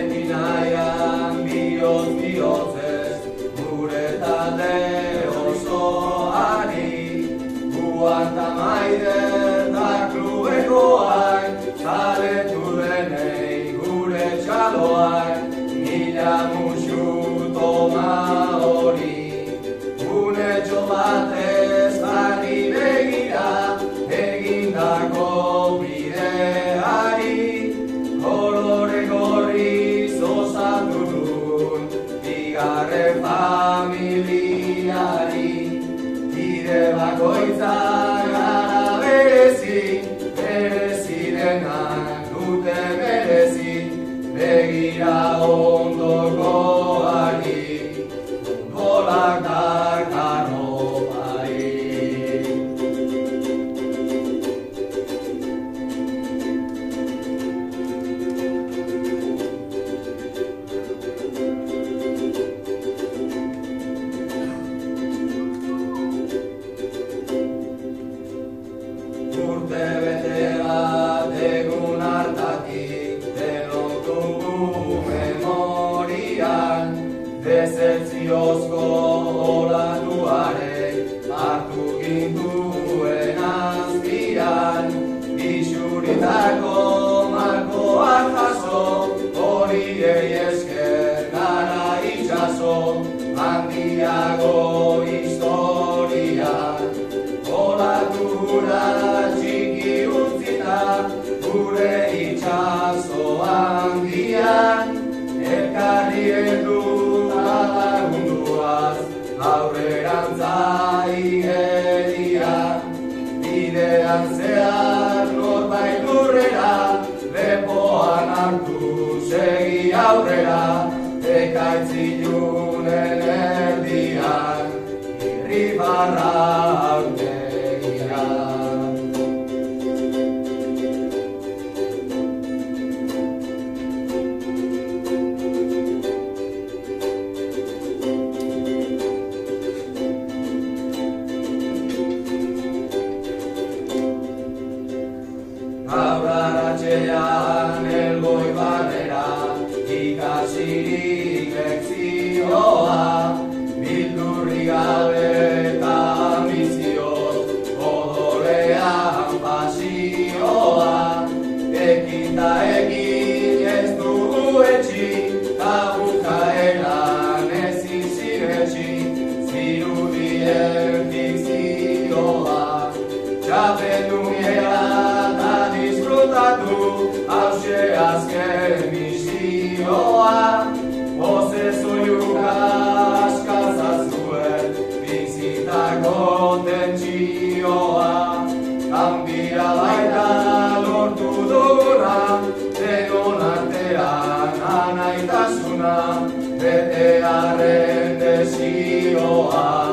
beti nahian bihotz bihotzez, gure talde osoari, guanta maider da klubekoai, zaletu denei gure txaloai, mila musu toma hori, unetxo batez jarri begira, egindako bideari, kolore gorriz osatu duen, bigarren familiari, bide bakoitzak gara berezi, berezi denak dute merezi, begira ondokoari, ondolak dakar opari. Urte bete bat egun hartatik, denok dugu memorian, desertziozko olatuarek hartu gintuen azpian, isuritako markoak jaso, horiei esker gara itxaso, handiago historia, olatura txiki utzita, gure itxaso handian, elkarri heldu lagunduaz, aurrerantza igeria, bidean zehar norbait lurrera, lepoan hartu segi aurrera, ekaitz ilunen erdian, irribarra aurtegia. Aurraratxean elgoi barrera, ikasirik lekzioa, bildurri gabe eta ambizioz, odolean pasioa, ekin ta ekin ez dugu etxi, tabukaeran ezin sinetxi, zirudien fikzioa, txapelduniera hause azken misioa, oze zoiuka askazazuen, bizitako tentsioa, kanbira baita lortu duguna, denon artean anaitasuna, betearen desioa.